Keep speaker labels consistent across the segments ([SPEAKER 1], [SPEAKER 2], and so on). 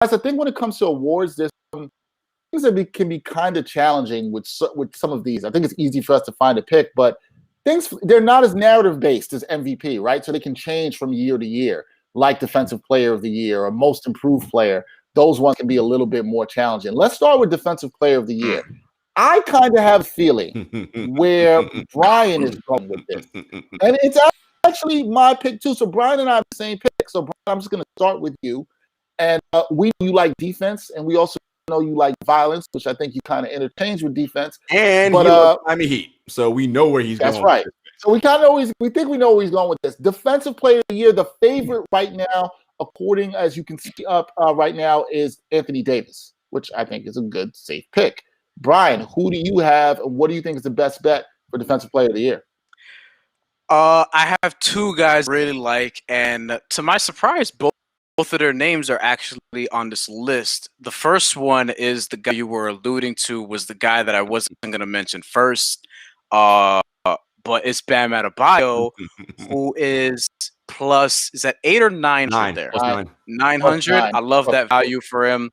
[SPEAKER 1] I think when it comes to awards, there's some things that can be kind of challenging with some of these. I think it's easy for us to find a pick, but they're not as narrative based as MVP, right? So they can change from year to year, like Defensive Player of the Year or Most Improved Player. Those ones can be a little bit more challenging. Let's start with Defensive Player of the Year. I kind of have a feeling where Brian is going with this. And it's actually my pick too. So Brian and I have the same pick. So Brian, I'm just going to start with you. And we know you like defense, and we also know you like violence, which I think you kind of interchange with defense.
[SPEAKER 2] And he loves Miami Heat, so we know where he's going.
[SPEAKER 1] That's right. So we kind of think we know where he's going with this. Defensive Player of the Year, the favorite right now, according as you can see up right now, is Anthony Davis, which I think is a good, safe pick. Brian, who do you have, and what do you think is the best bet for Defensive Player of the Year?
[SPEAKER 3] I have two guys I really like, and to my surprise, both of their names are actually on this list. The first one is the guy you were alluding to, was the guy that I wasn't going to mention first, but it's Bam Adebayo, who is that 8 or 900 there? 900. I love that value for him.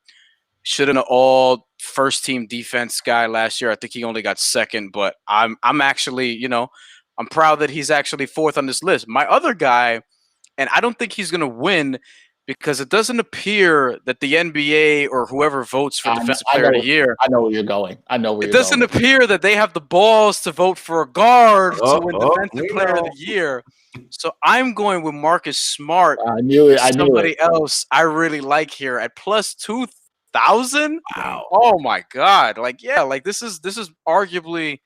[SPEAKER 3] Should have an all first team defense guy last year. I think he only got second, but I'm actually, I'm proud that he's actually fourth on this list. My other guy, and I don't think he's going to win because it doesn't appear that the NBA or whoever votes for Defensive Player of the Year.
[SPEAKER 1] I know where you're going.
[SPEAKER 3] It doesn't appear that they have the balls to vote for a guard to win Defensive Player of the Year. So I'm going with Marcus Smart.
[SPEAKER 1] I knew it.
[SPEAKER 3] Somebody else I really like here at plus 2,000.
[SPEAKER 2] Wow.
[SPEAKER 3] Oh my God. This is arguably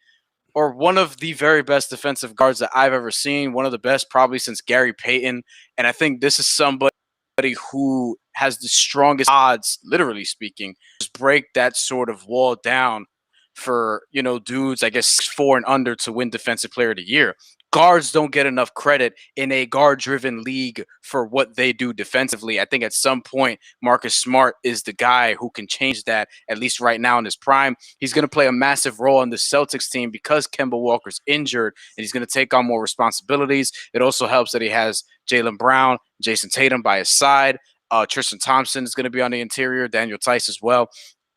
[SPEAKER 3] or one of the very best defensive guards that I've ever seen. One of the best probably since Gary Payton. And I think this is somebody who has the strongest odds, literally speaking, to break that sort of wall down for, dudes, I guess 6'4" and under to win Defensive Player of the Year. Guards don't get enough credit in a guard-driven league for what they do defensively. I think at some point, Marcus Smart is the guy who can change that, at least right now in his prime. He's going to play a massive role on the Celtics team because Kemba Walker's injured, and he's going to take on more responsibilities. It also helps that he has Jaylen Brown, Jason Tatum by his side. Tristan Thompson is going to be on the interior, Daniel Tice as well.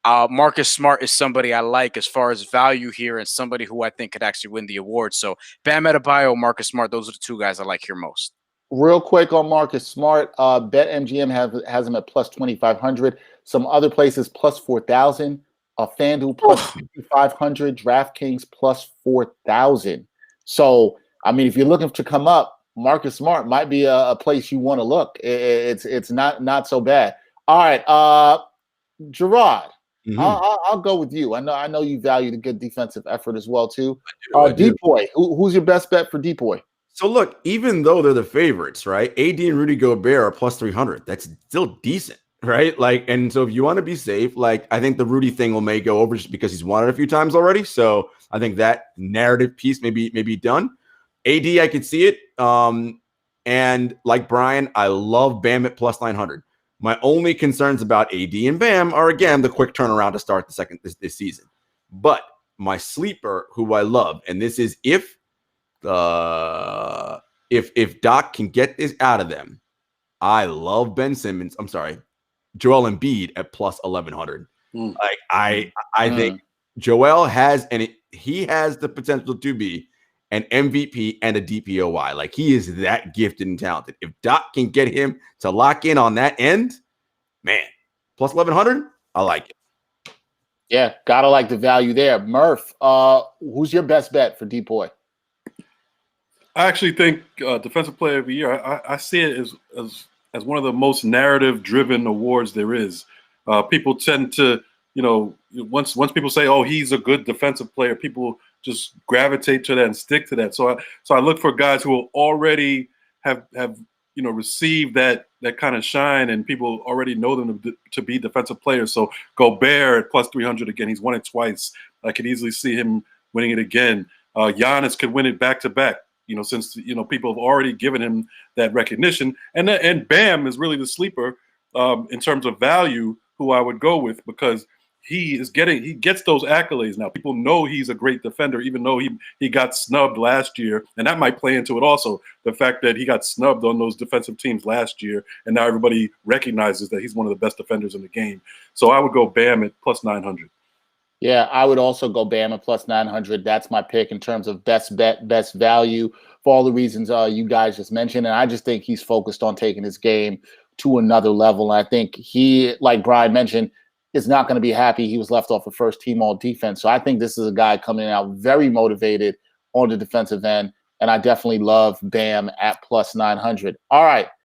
[SPEAKER 3] Marcus Smart is somebody I like as far as value here and somebody who I think could actually win the award. So Bam Adebayo, Marcus Smart, those are the two guys I like here most.
[SPEAKER 1] Real quick on Marcus Smart, BetMGM has him at plus 2,500. Some other places plus 4,000. FanDuel plus 5,500. DraftKings plus 4,000. So, I mean, if you're looking to come up, Marcus Smart might be a place you want to look. It's not so bad. All right, Gerard. Mm-hmm. I'll go with you. I know you value the good defensive effort as well too. DPOY, who's your best bet for DPOY?
[SPEAKER 2] So look, even though they're the favorites, right? AD and Rudy Gobert are plus 300. That's still decent, right? And so if you want to be safe, I think the Rudy thing may go over just because he's won it a few times already. So I think that narrative piece may be done. AD, I could see it. And like Brian, I love Bam at plus 900. My only concerns about AD and Bam are, again, the quick turnaround to start this season. But my sleeper, who I love, and this is if Doc can get this out of them, I love Joel Embiid at plus 1,100. I think Joel has, and he has the potential to be an MVP and a DPOY. He is that gifted and talented. If Doc can get him to lock in on that end, man, plus 1,100, I like it.
[SPEAKER 1] Yeah, gotta like the value there. Murph, who's your best bet for DPOY?
[SPEAKER 4] I actually think Defensive Player of the Year, I see it as one of the most narrative-driven awards there is. People tend to, once people say, oh, he's a good defensive player, people just gravitate to that and stick to that. So I look for guys who will already have received that kind of shine, and people already know them to be defensive players. So Gobert at plus 300 again. He's won it twice. I could easily see him winning it again. Giannis could win it back to back. Since people have already given him that recognition, and Bam is really the sleeper in terms of value, who I would go with, because he gets those accolades now. People know he's a great defender, even though he got snubbed last year, and that might play into it also. The fact that he got snubbed on those defensive teams last year, and now everybody recognizes that he's one of the best defenders in the game. So I would go Bam at plus 900.
[SPEAKER 1] Yeah, I would also go Bam at plus 900. That's my pick in terms of best bet, best value for all the reasons you guys just mentioned. And I just think he's focused on taking his game to another level. And I think he, like Brian mentioned, is not going to be happy he was left off of first team all defense. So I think this is a guy coming out very motivated on the defensive end. And I definitely love Bam at plus 900. All right.